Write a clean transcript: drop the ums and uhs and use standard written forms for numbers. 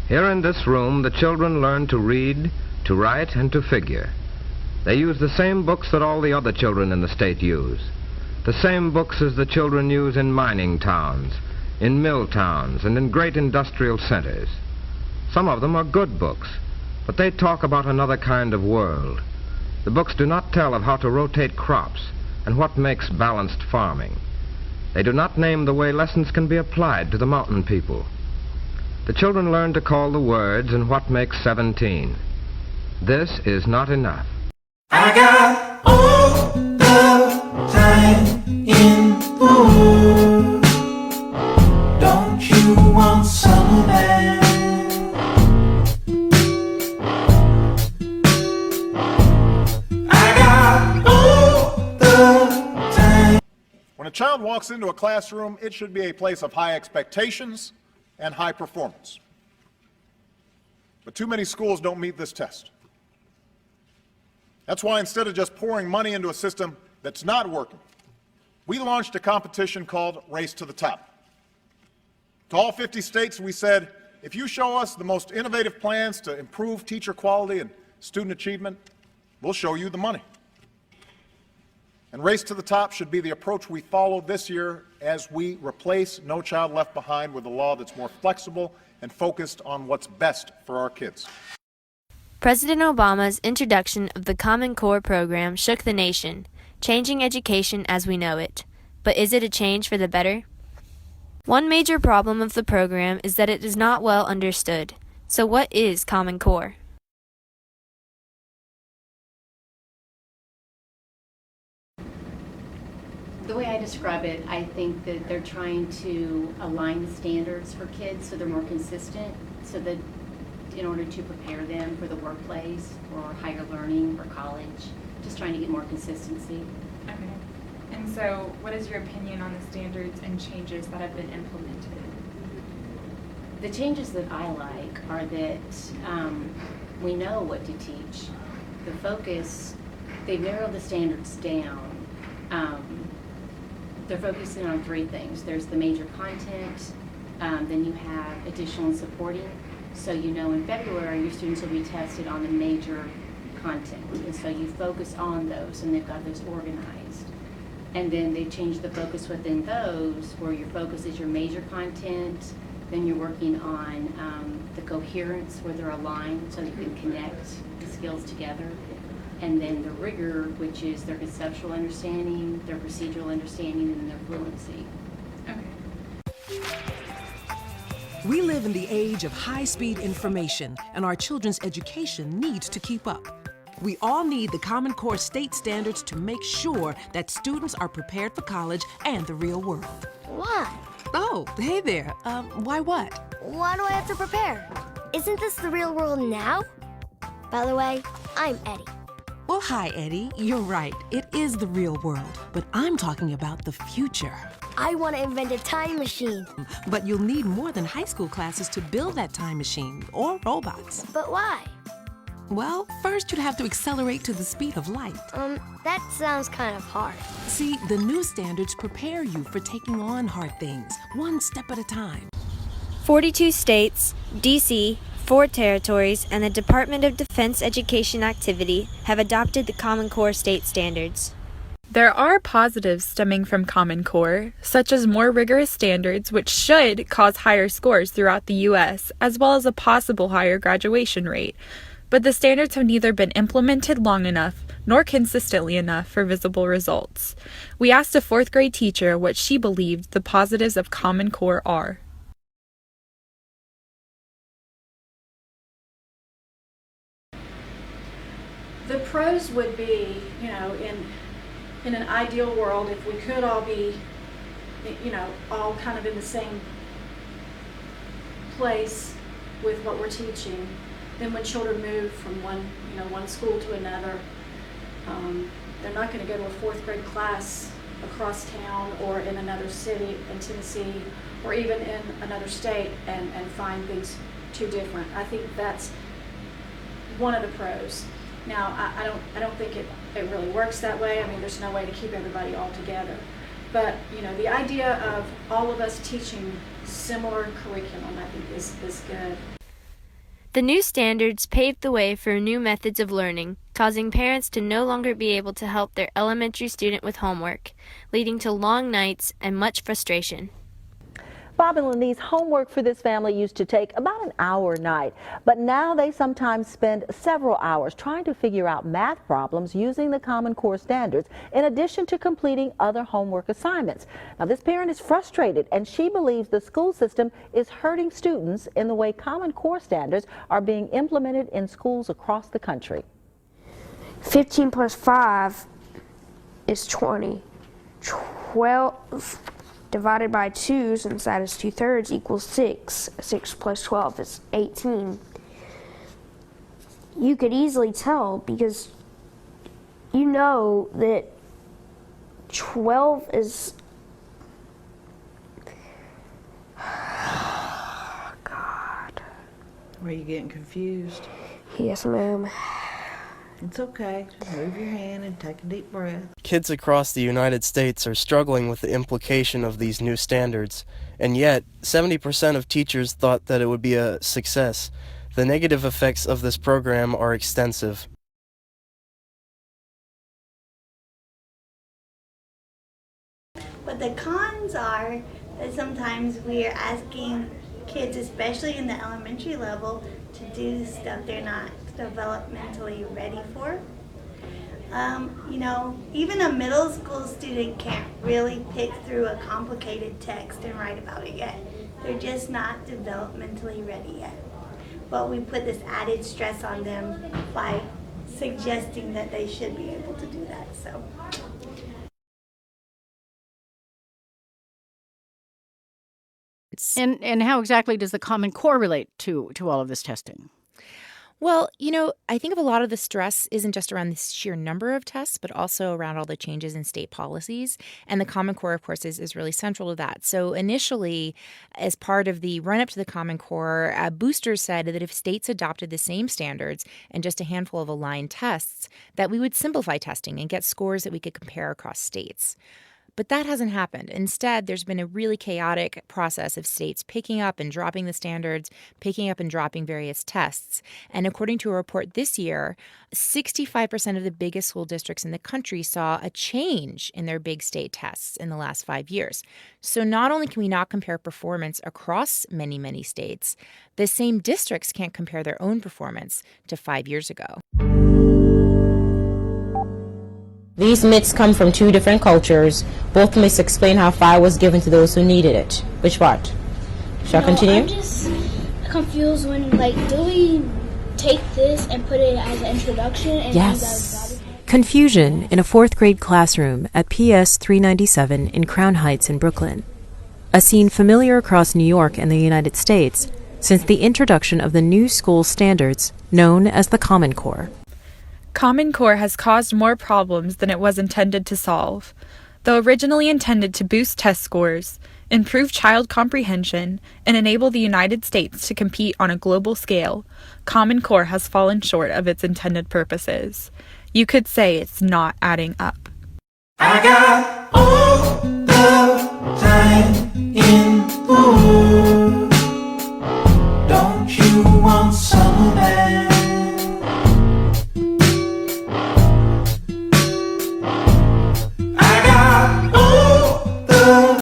Here in this room, the children learn to read, to write, and to figure. They use the same books that all the other children in the state use. The same books as the children use in mining towns, in mill towns, and in great industrial centers. Some of them are good books, but they talk about another kind of world. The books do not tell of how to rotate crops and what makes balanced farming. They do not name the way lessons can be applied to the mountain people. The children learn to call the words and what makes 17. This is not enough. I got all the time in the world. Don't you want some of that? I got all the time. When a child walks into a classroom, it should be a place of high expectations and high performance. But too many schools don't meet this test. That's why instead of just pouring money into a system that's not working, we launched a competition called Race to the Top. To all 50 states, we said, if you show us the most innovative plans to improve teacher quality and student achievement, we'll show you the money. And Race to the Top should be the approach we follow this year as we replace No Child Left Behind with a law that's more flexible and focused on what's best for our kids. President Obama's introduction of the Common Core program shook the nation, changing education as we know it. But is it a change for the better? One major problem of the program is that it is not well understood. So what is Common Core? The way I describe it, I think that they're trying to align the standards for kids so they're more consistent, so that in order to prepare them for the workplace, or higher learning, or college, just trying to get more consistency. Okay. And so what is your opinion on the standards and changes that have been implemented? The changes that I like are that we know what to teach. The focus, they've narrowed the standards down. They're focusing on three things. There's the major content, then you have additional and supporting. So you know in February your students will be tested on the major content, and so you focus on those, and they've got those organized. And then they change the focus within those, where your focus is your major content, then you're working on the coherence, where they're aligned so you can connect the skills together. And then the rigor, which is their conceptual understanding, their procedural understanding, and their fluency. Okay. We live in the age of high-speed information, and our children's education needs to keep up. We all need the Common Core state standards to make sure that students are prepared for college and the real world. Why? Oh, hey there. Why what? Why do I have to prepare? Isn't this the real world now? By the way, I'm Eddie. Well, hi, Eddie. You're right. It is the real world. But I'm talking about the future. I want to invent a time machine. But you'll need more than high school classes to build that time machine, or robots. But why? Well, first you'd have to accelerate to the speed of light. That sounds kind of hard. See, the new standards prepare you for taking on hard things, one step at a time. 42 states, D.C., 4 territories, and the Department of Defense Education Activity have adopted the Common Core state standards. There are positives stemming from Common Core, such as more rigorous standards, which should cause higher scores throughout the U.S., as well as a possible higher graduation rate. But the standards have neither been implemented long enough nor consistently enough for visible results. We asked a 4th grade teacher what she believed the positives of Common Core are. The pros would be, in an ideal world, if we could all be, all kind of in the same place with what we're teaching, then when children move from one school to another, they're not going to go to a 4th grade class across town or in another city in Tennessee or even in another state and find things too different. I think that's one of the pros. Now, I don't think it really works that way. I mean, there's no way to keep everybody all together. But, the idea of all of us teaching similar curriculum, I think is good. The new standards paved the way for new methods of learning, causing parents to no longer be able to help their elementary student with homework, leading to long nights and much frustration. Bob and Lenise, homework for this family used to take about an hour a night, but now they sometimes spend several hours trying to figure out math problems using the Common Core standards, in addition to completing other homework assignments. Now, this parent is frustrated, and she believes the school system is hurting students in the way Common Core standards are being implemented in schools across the country. 15 plus 5 is 20. 12 divided by 2, since that is 2/3, equals 6. 6 plus 12 is 18. You could easily tell because you know that 12 is... God. Are you getting confused? Yes, ma'am. It's okay. Just move your hand and take a deep breath. Kids across the United States are struggling with the implication of these new standards, and yet 70% of teachers thought that it would be a success. The negative effects of this program are extensive. But the cons are that sometimes we are asking kids, especially in the elementary level, to do stuff they're not developmentally ready for. You know, even a middle school student can't really pick through a complicated text and write about it yet. They're just not developmentally ready yet. But we put this added stress on them by suggesting that they should be able to do that. So. And how exactly does the Common Core relate to all of this testing? Well, you know, I think of a lot of the stress isn't just around the sheer number of tests, but also around all the changes in state policies. And the Common Core, of course, is really central to that. So initially, as part of the run-up to the Common Core, boosters said that if states adopted the same standards and just a handful of aligned tests, that we would simplify testing and get scores that we could compare across states. But that hasn't happened. Instead, there's been a really chaotic process of states picking up and dropping the standards, picking up and dropping various tests. And according to a report this year, 65% of the biggest school districts in the country saw a change in their big state tests in the last 5 years. So not only can we not compare performance across many, many states, the same districts can't compare their own performance to 5 years ago. These myths come from two different cultures. Both myths explain how fire was given to those who needed it. Which part? Shall I continue? I'm just confused when, do we take this and put it as an introduction? And yes. Confusion in a 4th grade classroom at PS 397 in Crown Heights in Brooklyn. A scene familiar across New York and the United States since the introduction of the new school standards known as the Common Core. Common Core has caused more problems than it was intended to solve. Though originally intended to boost test scores, improve child comprehension, and enable the United States to compete on a global scale, Common Core has fallen short of its intended purposes. You could say it's not adding up. I got all the